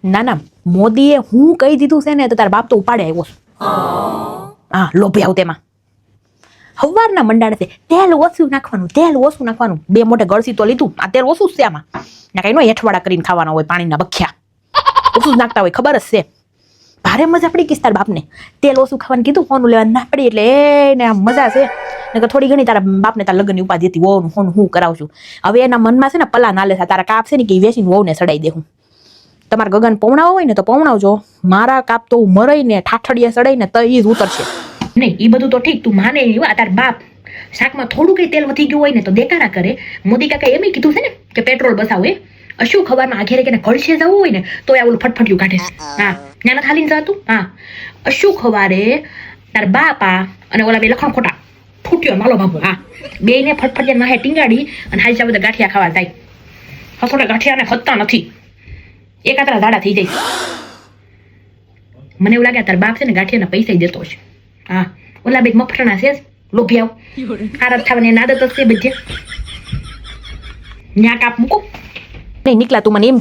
ના ના, મોદીએ હું કહી દીધું છે ને તો તારા બાપ તો ઉપાડે આવ્યો. હા, લોભી આવ તેમાં. હવારના મંડાણે છે તેલ ઓછું નાખવાનું, તેલ ઓછું નાખવાનું. 2 મોટે ગળસી તો લીધું, આ તેલ ઓછું જ છે આમાં. ના કઈ નો હેઠવાડા કરીને ખાવાના હોય, પાણીના બખ્યા ઓછું જ નાખતા હોય, ખબર જ છે. ભારે મજા પડી ગઈ તારા બાપને. તેલ ઓછું ખાવાનું કીધું, હોનું લેવા ના પડી એટલે એને આમ મજા છે. ને થોડી ઘણી તારા બાપને તારા લગ્નની ઉપાધિ હતી, વહુનું હોનું હું કરાવશું. હવે એના મનમાં છે ને પલા ના લે, તારા કાપ છે ને કે વેચીને વહુને ચડાઈ દે. હું તમારા ગગન પૌણાવો હોય ને તો પૌણાવજો, મારા કાપ તો મરાઈને ઠાઠડીએ ચડાઈને તો ઈ જ ઉતરશે નહીં. એ બધું તો ઠીક, તું માને તાર બાપ શાકમાં થોડું કઈ તેલ વધી ગયું હોય ને તો દેકારા કરે. મોદી કાકા એમ કીધું છે ને કે પેટ્રોલ બસાવો. અશું ખબરમાં આઘેરે કે ઘડશે જવું હોય ને તો ઓલું ફટફટિયું કાઢે. હા, નાના થાલીને જતું. હા, અશું ખવારે તાર બાપા અને ઓલા બે લખણ ખોટા ફૂટ્યો માલો બાબુ. હા, બે ને ફટફટિયા નાહે ટીંગાડી અને હાઈસા બધા ગાંઠિયા ખાવા જાય. હસોડા ગાંઠિયાને ખતતા નથી, એકાતરા દાડા થઈ જાય. મને એવું લાગે તાર બાપ છે ને ગાંઠિયાના પૈસા દેતો હશે. હા, ઓલા બે મફરણા છે લોભિયાઓ, હારત થવાની આદત જ છે બધે. ન્યા કાપ મૂકો નહીં. નીકળા તું મને એમ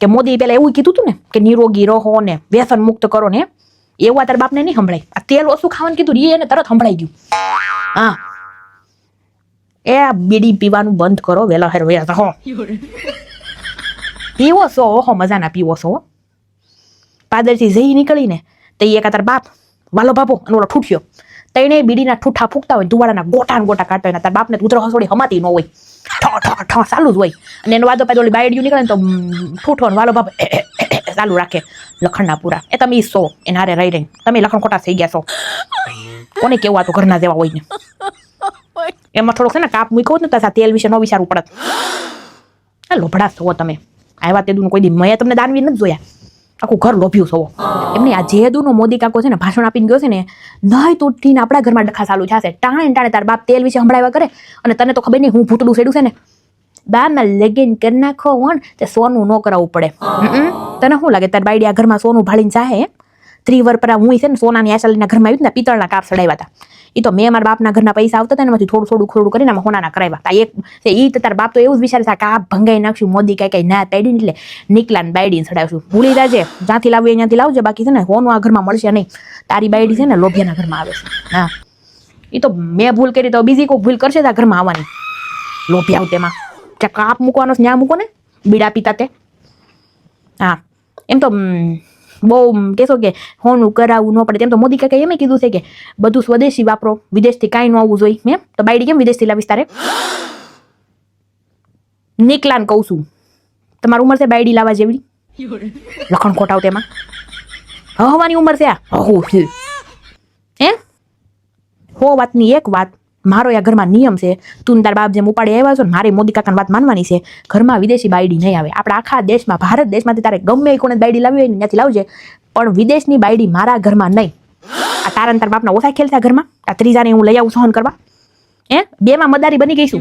કે મોદી પેલા એવું કીધું તું ને કે નિરોગી રહો ને વ્યસન મુક્ત કરો ને, એવું તારા બાપને નહીં સંભળાય. આ તેલ ઓછું ખાવાનું કીધું એને તરત સંભળાઈ ગયું. હા, એ બીડી પીવાનું બંધ કરો વેલા હેર વેલા હો. પીવો છો ઓહો મજાના પીવો છો. પાદરથી જઈ નીકળીને તો એ તાર બાપ વાલો બાપો અને ઓલો ઠૂઠ્યો તઈને બીડીના ઠૂઠા ફૂકતા હોય, ધુવાડાના ગોટા કાઢતા હોય. તાર બાપને ઉતરો હસોડી હમાતી ન હોય, ઠ ચાલુ જ હોય. અને એનો વાદો પાછો ઓલી બાયડીયું નીકળે ને તો ઠૂઠો વાલો બાપ ચાલુ રાખે. લખણના પૂરા એ તમે સો એને હારે રહી રહી તમે લખણ ખોટા થઈ ગયા છો. કોને કેવું આ તો ઘરના જેવા હોય ને. એમાં થોડોક છે ને કાપ મૂક્યો ને તો તેલ વિશે ન વિચારવું પડત. લોભડા છો તમે. આવ્યા તે દૂનું કોઈ દી મેં તમને દાનવી નથી જોયા. આખું ઘર લોભ્યું છો એમને. આ જે દૂનો મોદી કાકો છે ને ભાષણ આપીને ગયો છે ને, નહીં તૂટીને આપણા ઘરમાં ડખા ચાલુ થશે. ટાણે તાર બાપ તેલ વિશે સંભળાવ્યા કરે અને તને તો ખબર નહીં હું ભૂતડું સેડું છે ને. બામાં લગીન કરી નાખો હોણ તે સોનું ન કરાવવું પડે. તને શું લાગે તાર બાયડી આ ઘરમાં સોનું ભાળીને ચાહે? 3 વર્ષ પર હું છે ને સોનાની આશાલીના ઘરમાં આવ્યું ને પિત્તળના કાપ ચડાવ્યા હતા. એ તો મેં મારા બાપના ઘરના પૈસા આવતા હતા ને એમાંથી થોડું કરીને આમાં હોનાના કરાવ્યા. એક તાર બાપ તો એવું જ વિચારે છે કાપ ભંગાઈ નાખશું, મોદી કઈ ના પાડી એટલે નીકળાને બાયડીને ચડાવશું. ભૂલી જાજે, જ્યાંથી લાવવી ત્યાંથી લાવજે, બાકી છે ને હોનું આ ઘરમાં મળશે નહીં. તારી બાયડી છે ને લોભિયાના ઘરમાં આવે છે. હા, એ તો મેં ભૂલ કરી તો બીજી કોઈ ભૂલ કરશે આ ઘરમાં આવવાની. લોભિયા તેમાં કાપ મૂકવાનો ન્યા મૂકો ને બીડા પીતા તે. હા, એમ તો બહુ કહેશો કે હોનું કરાવવું ન પડે. તેમ તો મોદી કાકા એમ કીધું છે કે બધું સ્વદેશી વાપરો, વિદેશથી કાંઈ ન આવવું જોઈએ. એમ તો બાયડી કેમ વિદેશથી લાવીશ તારે? નીકળાને કહું છું, તમારી ઉંમર છે બાયડી લાવવા જેવડી? લખણ ખોટાવ તેમાં હવાની ઉંમર છે આ. હે હો વાતની એક વાત, મારો આ ઘરમાં નિયમ છે. તું તાર બાપ જેમ ઉપાડી આવ્યા છો ને મારે મોદી કાકાની વાત માનવાની છે. ઘરમાં વિદેશી બાયડી નહીં આવે. આપણા આખા દેશમાં, ભારત દેશમાંથી તારે ગમે કોને બાયડી લાવી હોય ને ત્યાંથી લાવજે, પણ વિદેશની બાયડી મારા ઘરમાં નહીં. આ તારા તાર બાપના ઓછા ખેલ છે ઘરમાં. આ ત્રીજાને હું લઈ આવું સહન કરવા? હે, 2માં મદારી બની ગઈ છું.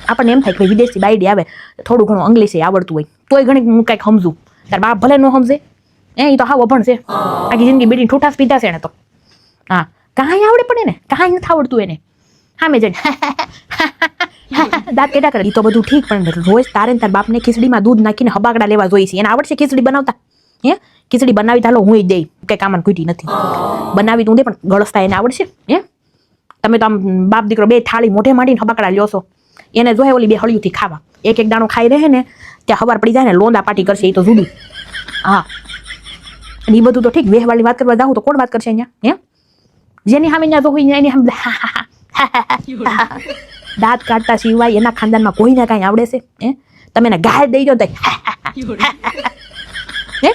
આપણને એમ થાય કે વિદેશથી બાયડી આવે થોડું ઘણું ઇંગ્લિશ આવડતું હોય તોય ઘણી હું કંઈક સમજું. તાર બાપ ભલે ન સમજે, એ તો હાવ અભણ છે. આખી જિંદગી બીડી ઠૂઠાસ પીધા છે ને તો. હા, કાંઈ આવડે પડે ને, કાંઈ નથી આવડતું એને. હા, મેં જઈને દાંત કેટા કરે. તો બધું ઠીક, પણ રોજ તારે તાર બાપને ખીચડીમાં દૂધ નાખીને હબાકડા લેવા જોઈએ છે. એને આવડશે ખીચડી બનાવતા? હે, ખીચડી બનાવી તાલો હું દે, કઈ કામમાં ખૂટી નથી. બનાવી તું દે પણ ગળસતા એને આવડશે? હે, તમે તો આમ બાપ દીકરો બે થાળી મોઢે માંડીને હબાકડા લ્યો છો. એને જોહે ઓલી બે હળિયુંથી ખાવા. એક દાણો ખાઈ રહે ને ત્યાં હવાર પડી જાય ને લોંદા પાટી કરશે. એ તો જુદું. હા, અને એ બધું તો ઠીક. વેહવાળી વાત કરવા જાઉં તો કોણ વાત કરશે અહીંયા? હે, જેની સામે ત્યાં જોઈ એની દાંત કાઢતા સિવાય એના ખાનદાનમાં કોઈને કાંઈ આવડે છે? હે, તમે એને ગાય દઈ દો. હે,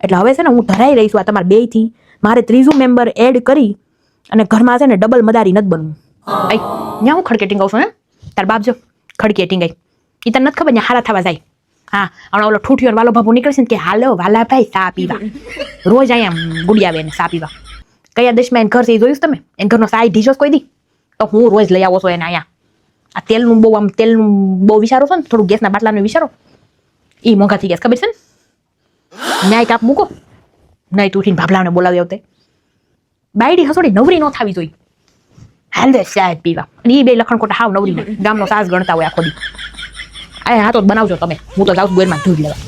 એટલે હવે છે ને હું ધરાઈ રહી છું આ તમારા બેયથી. મારે 3જું મેમ્બર એડ કરી અને ઘરમાં છે ને ડબલ મદારી નથી બનવું. ભાઈ ત્યાં હું ખડકેટિંગ આવું છું. હે, તાર બાપ જો ખડકેટિંગ આવી એ તને નથી ખબર ને હારા થવા જાય. હા, હમણાં ઓલો ઠૂઠિયો વાલો બાપુ નીકળે છે ને કે હાલો વાલા ભાઈ ચા પીવા. રોજ અહીંયા ગુડી આવે ને ચા પીવા. કયા દેશમાં એને ઘર છે એ જોયું તમે? એને ઘરનો સાઈ ઢીચો કોઈ દી તો હું રોજ લઈ આવો છો એને અહીંયા. આ તેલનું બહુ વિચારો છો ને, થોડું ગેસના બાટલાનું વિચારો. એ મોંઘા થઈ ગયા ખબર છે ને. ન્યાય કાપ મૂકો નહીં તું ભાભલાને બોલાવી આવતે. બાયડી હસોડી નવરી ન થવી જોઈએ. હાલ દે ચા પીવા. અને એ બે લખણ ખોટા હાવ નવરી ગામનો સાસ ગણતા હોય આખો દી. આ હાથો બનાવજો તમે. હું તો જાઉં ગોરમાં ધોઈ લેવા.